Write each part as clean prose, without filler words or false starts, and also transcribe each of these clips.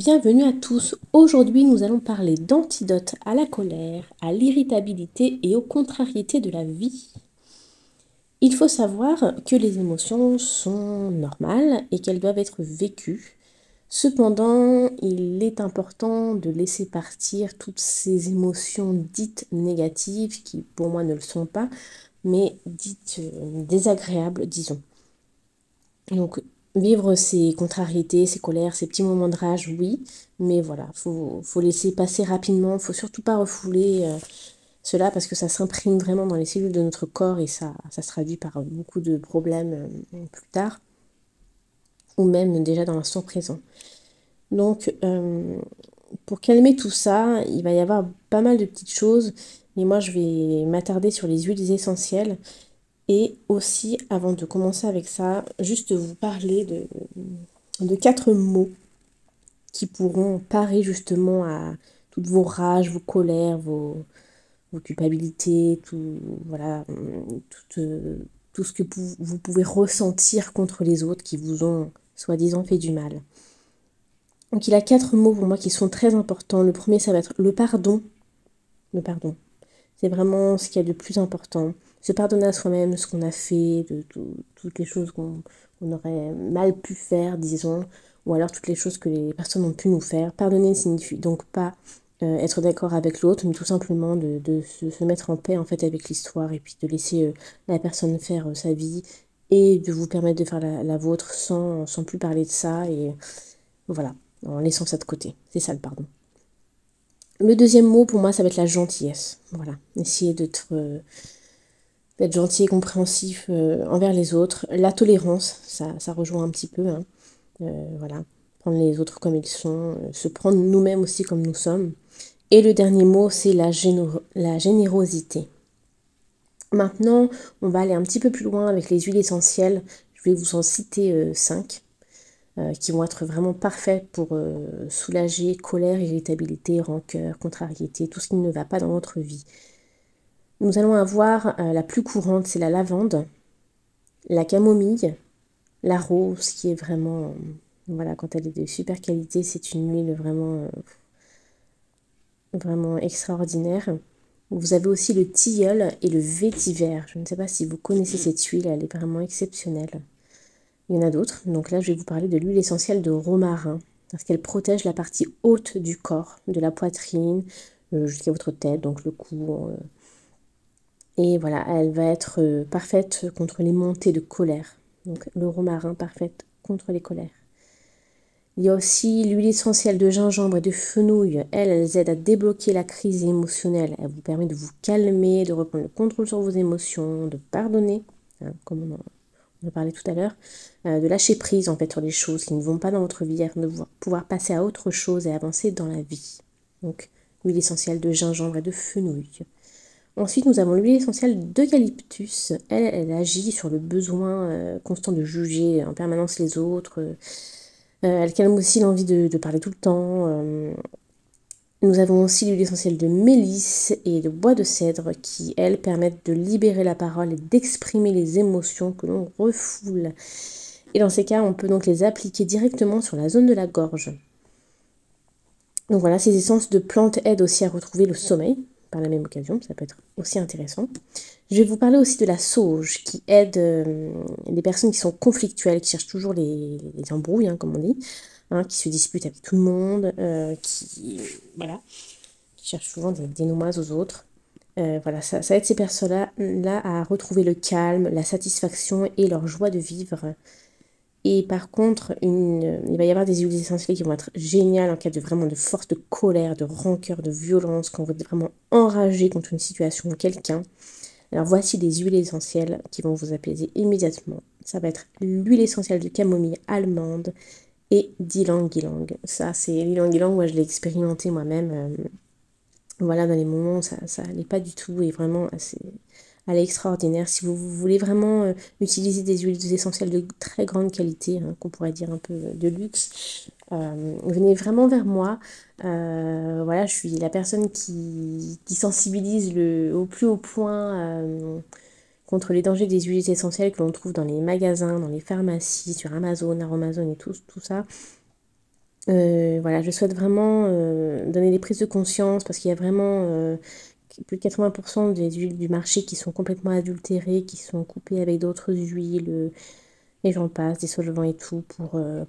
Bienvenue à tous. Aujourd'hui, nous allons parler d'antidotes à la colère, à l'irritabilité et aux contrariétés de la vie. Il faut savoir que les émotions sont normales et qu'elles doivent être vécues. Cependant, il est important de laisser partir toutes ces émotions dites négatives, qui pour moi ne le sont pas, mais dites désagréables, disons. Donc, vivre ces contrariétés, ces colères, ces petits moments de rage, oui, mais voilà, faut laisser passer rapidement, faut surtout pas refouler cela parce que ça s'imprime vraiment dans les cellules de notre corps et ça se traduit par beaucoup de problèmes plus tard, ou même déjà dans l'instant présent. Donc, pour calmer tout ça, il va y avoir pas mal de petites choses, mais moi je vais m'attarder sur les huiles essentielles. Et aussi, avant de commencer avec ça, juste vous parler de 4 mots qui pourront parer justement à toutes vos rages, vos colères, vos culpabilités, tout, voilà, tout ce que vous pouvez ressentir contre les autres qui vous ont soi-disant fait du mal. Donc il y a 4 mots pour moi qui sont très importants. Le premier, ça va être le pardon. Le pardon. C'est vraiment ce qu'il y a de plus important. Se pardonner à soi-même ce qu'on a fait, toutes les choses qu'on aurait mal pu faire, disons, ou alors toutes les choses que les personnes ont pu nous faire. Pardonner signifie donc pas être d'accord avec l'autre, mais tout simplement de se mettre en paix en fait avec l'histoire et puis de laisser la personne faire sa vie et de vous permettre de faire la vôtre sans plus parler de ça et voilà, en laissant ça de côté. C'est ça le pardon. Le deuxième mot, pour moi, ça va être la gentillesse. Voilà, essayer d'être gentil et compréhensif envers les autres. La tolérance, ça rejoint un petit peu. Hein. Voilà, prendre les autres comme ils sont, se prendre nous-mêmes aussi comme nous sommes. Et le dernier mot, c'est la générosité. Maintenant, on va aller un petit peu plus loin avec les huiles essentielles. Je vais vous en citer 5 qui vont être vraiment parfaits pour soulager colère, irritabilité, rancœur, contrariété, tout ce qui ne va pas dans votre vie. Nous allons avoir la plus courante, c'est la lavande, la camomille, la rose qui est vraiment, voilà, quand elle est de super qualité, c'est une huile vraiment, vraiment extraordinaire. Vous avez aussi le tilleul et le vétiver. Je ne sais pas si vous connaissez cette huile, elle est vraiment exceptionnelle. Il y en a d'autres. Donc là, je vais vous parler de l'huile essentielle de romarin, parce qu'elle protège la partie haute du corps, de la poitrine jusqu'à votre tête, donc le cou. Et voilà, elle va être parfaite contre les montées de colère. Donc le romarin, parfaite contre les colères. Il y a aussi l'huile essentielle de gingembre et de fenouil. Elle aide à débloquer la crise émotionnelle. Elle vous permet de vous calmer, de reprendre le contrôle sur vos émotions, de pardonner, hein, comme on a parlé tout à l'heure, de lâcher prise en fait sur les choses qui ne vont pas dans votre vie, de pouvoir passer à autre chose et avancer dans la vie. Donc l'huile essentielle de gingembre et de fenouil. Ensuite, nous avons l'huile essentielle d'eucalyptus. Elle agit sur le besoin constant de juger en permanence les autres. Elle calme aussi l'envie de parler tout le temps. Nous avons aussi l'huile essentielle de mélisse et de bois de cèdre qui, elles, permettent de libérer la parole et d'exprimer les émotions que l'on refoule. Et dans ces cas, on peut donc les appliquer directement sur la zone de la gorge. Donc voilà, ces essences de plantes aident aussi à retrouver le sommeil, par la même occasion, ça peut être aussi intéressant. Je vais vous parler aussi de la sauge, qui aide les personnes qui sont conflictuelles, qui cherchent toujours les embrouilles, hein, comme on dit, hein, qui se disputent avec tout le monde, voilà, qui cherchent souvent des dénouements aux autres. Voilà, ça aide ces personnes-là à retrouver le calme, la satisfaction et leur joie de vivre. Et par contre, il va y avoir des huiles essentielles qui vont être géniales en cas de vraiment de forte colère, de rancœur, de violence, quand vous êtes vraiment enragé contre une situation ou quelqu'un. Alors voici des huiles essentielles qui vont vous apaiser immédiatement. Ça va être l'huile essentielle de camomille allemande et d'ylang-ylang. Ça, c'est l'ylang-ylang, moi je l'ai expérimenté moi-même. Voilà, dans les moments où ça n'allait pas du tout et vraiment assez... Elle est extraordinaire. Si vous voulez vraiment utiliser des huiles essentielles de très grande qualité, hein, qu'on pourrait dire un peu de luxe, venez vraiment vers moi. Voilà, je suis la personne qui sensibilise au plus haut point contre les dangers des huiles essentielles que l'on trouve dans les magasins, dans les pharmacies, sur Amazon, Aromazone et tout ça. Voilà, je souhaite vraiment donner des prises de conscience parce qu'il y a vraiment plus de 80% des huiles du marché qui sont complètement adultérées, qui sont coupées avec d'autres huiles, et j'en passe, des solvants et tout,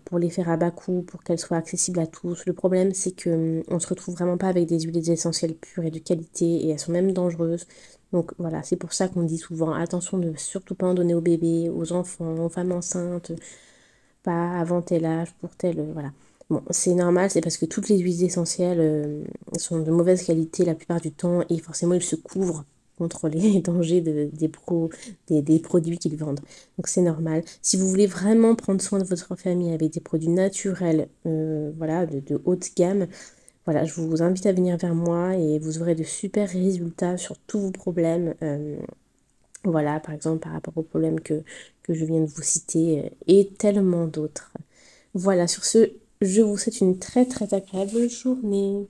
pour les faire à bas coût, pour qu'elles soient accessibles à tous. Le problème, c'est que on se retrouve vraiment pas avec des huiles essentielles pures et de qualité, et elles sont même dangereuses. Donc voilà, c'est pour ça qu'on dit souvent attention de surtout pas en donner aux bébés, aux enfants, aux femmes enceintes, pas avant tel âge, pour tel... voilà. Bon, c'est normal, c'est parce que toutes les huiles essentielles sont de mauvaise qualité la plupart du temps et forcément ils se couvrent contre les dangers des produits qu'ils vendent. Donc c'est normal. Si vous voulez vraiment prendre soin de votre famille avec des produits naturels, voilà, de haute gamme, voilà, je vous invite à venir vers moi et vous aurez de super résultats sur tous vos problèmes. Voilà, par exemple, par rapport aux problèmes que je viens de vous citer et tellement d'autres. Voilà, sur ce, je vous souhaite une très très agréable journée.